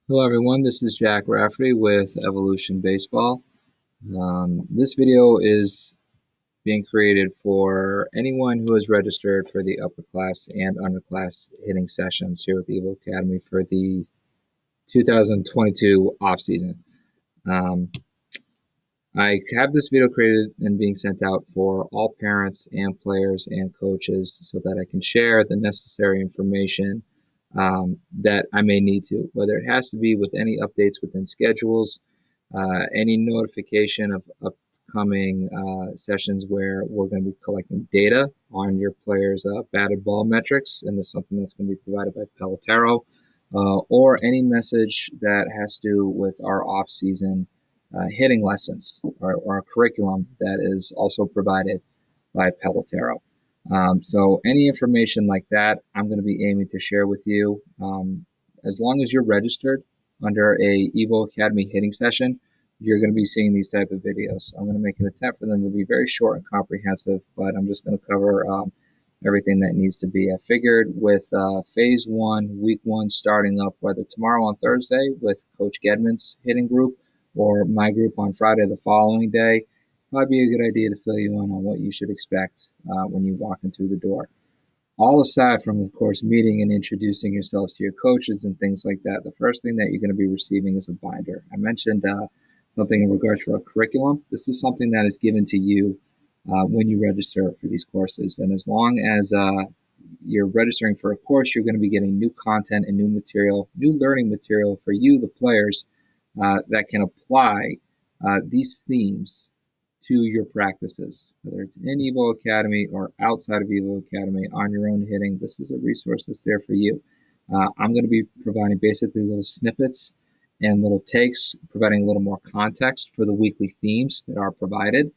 Hello everyone, this is Jack Rafferty with Evolution Baseball. This video is being created for anyone who is registered for the upper class and underclass hitting sessions here with the Evo Academy for the 2022 off season. I have this video created and being sent out for all parents and players and coaches so that I can share the necessary information that I may need to, whether it has to be with any updates within schedules, any notification of upcoming sessions where we're going to be collecting data on your players' batted ball metrics, and this is something that's going to be provided by Pelotero, or any message that has to do with our off-season hitting lessons or a curriculum that is also provided by Pelotero. So any information like that, I'm going to be aiming to share with you. As long as you're registered under a Evo Academy hitting session, you're going to be seeing these type of videos. I'm going to make an attempt for them to be very short and comprehensive, but I'm just going to cover everything that needs to be. I figured with phase one, week one starting up, whether tomorrow on Thursday with Coach Gedman's hitting group or my group on Friday the following day, might be a good idea to fill you in on what you should expect when you walk in through the door. All aside from, of course, meeting and introducing yourselves to your coaches and things like that, the first thing that you're going to be receiving is a binder. I mentioned something in regards to a curriculum. This is something that is given to you when you register for these courses. And as long as you're registering for a course, you're going to be getting new content and new material, new learning material for you, the players, that can apply these themes to your practices, whether it's in Evo Academy or outside of Evo Academy on your own hitting. This is a resource that's there for you. I'm going to be providing basically little snippets and little takes, providing a little more context for the weekly themes that are provided.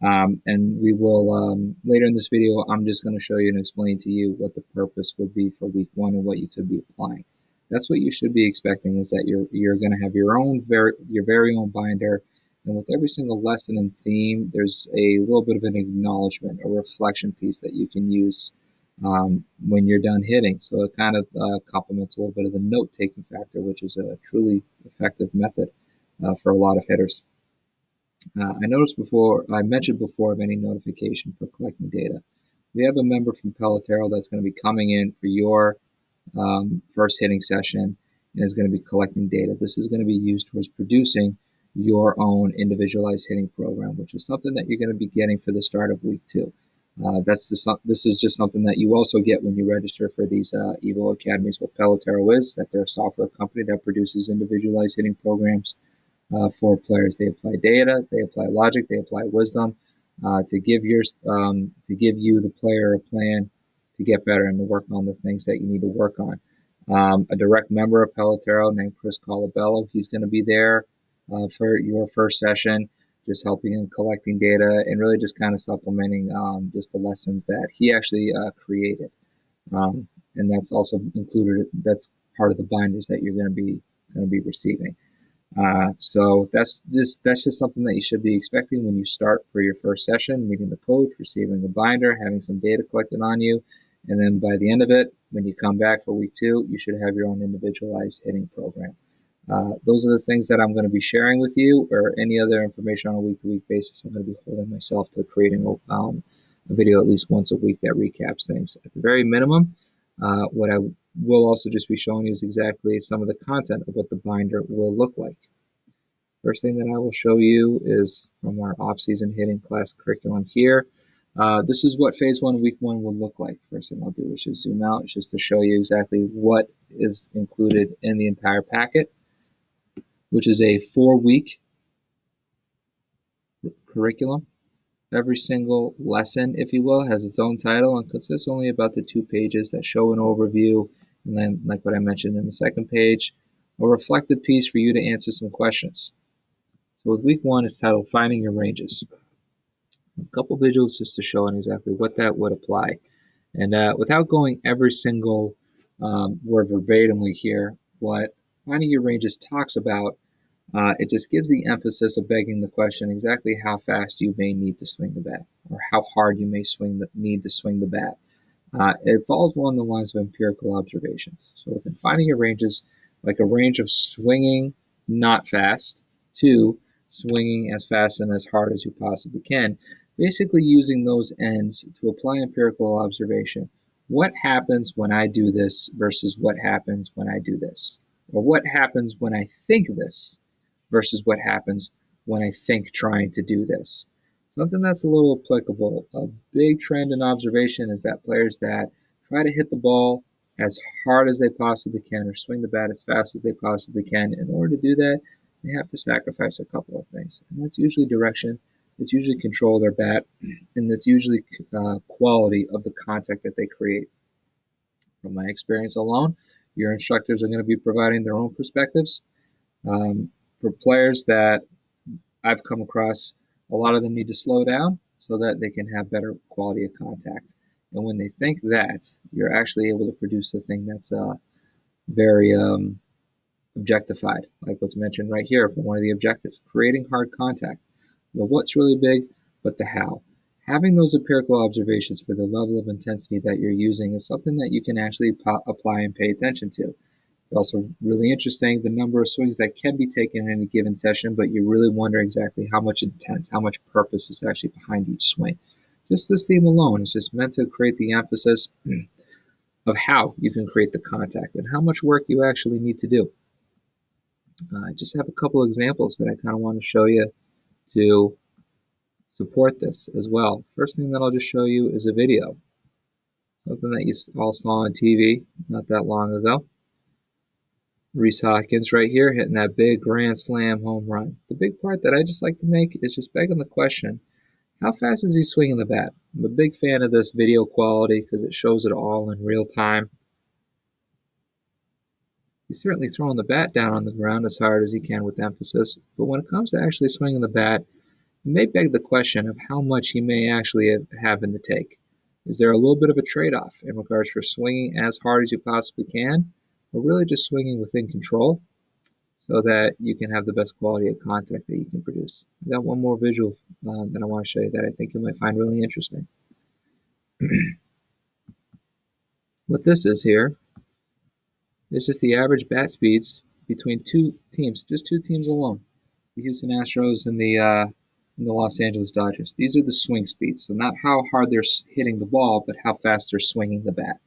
And we will, later in this video, I'm just going to show you and explain to you what the purpose would be for week one and what you could be applying. That's what you should be expecting, is that you're going to have your very own binder, and with every single lesson and theme, there's a little bit of an acknowledgement, a reflection piece that you can use when you're done hitting. So it kind of complements a little bit of the note-taking factor, which is a truly effective method for a lot of hitters. I mentioned before of any notification for collecting data. We have a member from Pelotero that's going to be coming in for your first hitting session and is going to be collecting data. This is going to be used towards producing your own individualized hitting program, which is something that you're going to be getting for the start of week two. This is just something that you also get when you register for these Evo Academies. What Pelotero is, that they're a software company that produces individualized hitting programs for players. They apply data, they apply logic, they apply wisdom to give you, the player, a plan to get better and to work on the things that you need to work on. A direct member of Pelotero named Chris Colabello, he's going to be there for your first session, just helping and collecting data and really just kind of supplementing just the lessons that he actually created. And that's also included. That's part of the binders that you're going to be receiving. So that's just something that you should be expecting when you start for your first session, meeting the coach, receiving a binder, having some data collected on you, and then by the end of it, when you come back for week two, you should have your own individualized hitting program. Those are the things that I'm going to be sharing with you, or any other information on a week-to-week basis. I'm going to be holding myself to creating a video at least once a week that recaps things. At the very minimum, what I will also just be showing you is exactly some of the content of what the binder will look like. First thing that I will show you is from our off-season hitting class curriculum here. This is what phase one, week one will look like. First thing I'll do is just zoom out, just to show you exactly what is included in the entire packet, which is a 4-week curriculum. Every single lesson, if you will, has its own title and consists only about the 2 pages that show an overview, and then, like what I mentioned in the second page, a reflective piece for you to answer some questions. So with week one, it's titled Finding Your Ranges. A couple visuals just to show exactly what that would apply. And without going every single word verbatimly here, what Finding Your Ranges talks about, it just gives the emphasis of begging the question exactly how fast you may need to swing the bat, or how hard you may need to swing the bat. It falls along the lines of empirical observations. So within Finding Your Ranges, like a range of swinging not fast to swinging as fast and as hard as you possibly can, basically using those ends to apply empirical observation. What happens when I do this versus what happens when I do this? Or what happens when I think this versus what happens when I think trying to do this? Something that's a little applicable. A big trend in observation is that players that try to hit the ball as hard as they possibly can or swing the bat as fast as they possibly can. In order to do that, they have to sacrifice a couple of things. And that's usually direction, it's usually control of their bat, and it's usually quality of the contact that they create. From my experience alone, your instructors are going to be providing their own perspectives. For players that I've come across, a lot of them need to slow down so that they can have better quality of contact. And when they think that, you're actually able to produce a thing that's very objectified, like what's mentioned right here for one of the objectives, creating hard contact. The what's really big, but the how. Having those empirical observations for the level of intensity that you're using is something that you can actually apply and pay attention to. It's also really interesting the number of swings that can be taken in any given session, but you really wonder exactly how much intent, how much purpose is actually behind each swing. Just this theme alone is just meant to create the emphasis of how you can create the contact and how much work you actually need to do. I just have a couple of examples that I kind of want to show you to support this as well. First thing that I'll just show you is a video, something that you all saw on TV not that long ago. Rhys Hoskins right here hitting that big grand slam home run. The big part that I just like to make is just begging the question, how fast is he swinging the bat? I'm a big fan of this video quality because it shows it all in real time. He's certainly throwing the bat down on the ground as hard as he can with emphasis, but when it comes to actually swinging the bat, it may beg the question of how much he may actually have in the take. Is there a little bit of a trade-off in regards for swinging as hard as you possibly can, or really just swinging within control so that you can have the best quality of contact that you can produce? I got one more visual that I want to show you that I think you might find really interesting. What this is here is just the average bat speeds between two teams, just two teams alone, the Houston Astros and the Los Angeles Dodgers. These are the swing speeds, so not how hard they're hitting the ball, but how fast they're swinging the bat.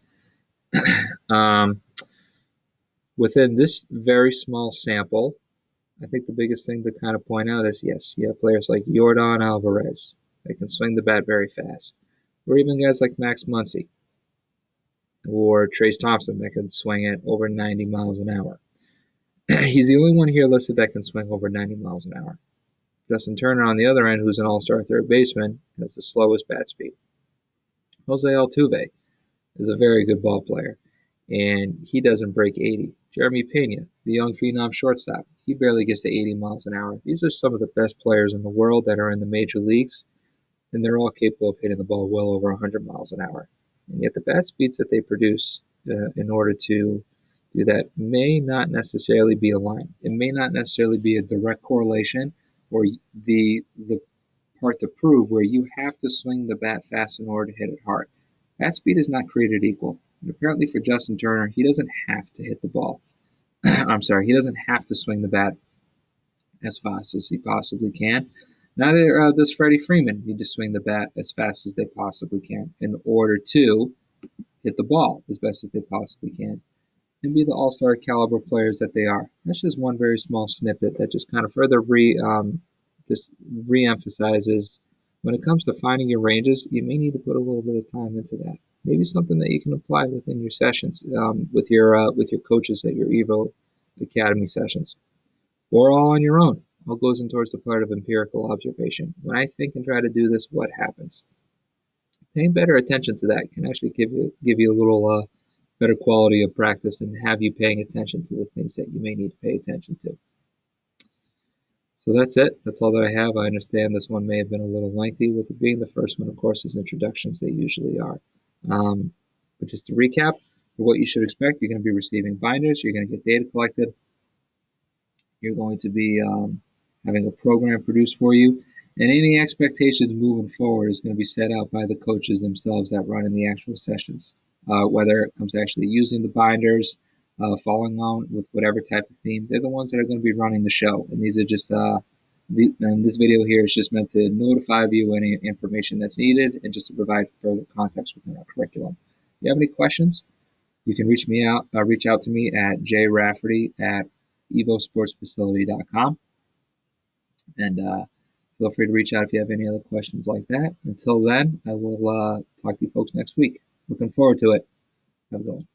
Within this very small sample, I think the biggest thing to kind of point out is, yes, you have players like Yordan Alvarez. They can swing the bat very fast. Or even guys like Max Muncy or Trace Thompson that can swing at over 90 miles an hour. He's the only one here listed that can swing over 90 miles an hour. Justin Turner on the other end, who's an all-star third baseman, has the slowest bat speed. Jose Altuve is a very good ball player, and he doesn't break 80. Jeremy Pena, the young phenom shortstop, he barely gets to 80 miles an hour. These are some of the best players in the world that are in the major leagues, and they're all capable of hitting the ball well over 100 miles an hour. And yet the bat speeds that they produce in order to do that may not necessarily be aligned. It may not necessarily be a direct correlation or the part to prove where you have to swing the bat fast in order to hit it hard. Bat speed is not created equal. And apparently for Justin Turner, he doesn't have to hit the ball. I'm sorry, he doesn't have to swing the bat as fast as he possibly can. Neither does Freddie Freeman need to swing the bat as fast as they possibly can in order to hit the ball as best as they possibly can and be the all-star caliber players that they are. That's just one very small snippet that just kind of further re-emphasizes when it comes to finding your ranges, you may need to put a little bit of time into that. Maybe something that you can apply within your sessions with your coaches at your Evo Academy sessions, or all on your own. All goes in towards the part of empirical observation. When I think and try to do this, what happens? Paying better attention to that can actually give you a little better quality of practice and have you paying attention to the things that you may need to pay attention to. So that's it. That's all that I have. I understand this one may have been a little lengthy with it being the first one, of course, is introductions. They usually are. But just to recap, for what you should expect, you're going to be receiving binders. You're going to get data collected. You're going to be having a program produced for you. And any expectations moving forward is going to be set out by the coaches themselves that run in the actual sessions. Whether it comes to actually using the binders, following on with whatever type of theme, they're the ones that are going to be running the show. And these are just and this video here is just meant to notify you any information that's needed and just to provide further context within our curriculum. If you have any questions, you can reach out to me at jrafferty@evosportsfacility.com, and feel free to reach out if you have any other questions like that. Until then, I will talk to you folks next week. Looking forward to it. Have a good one.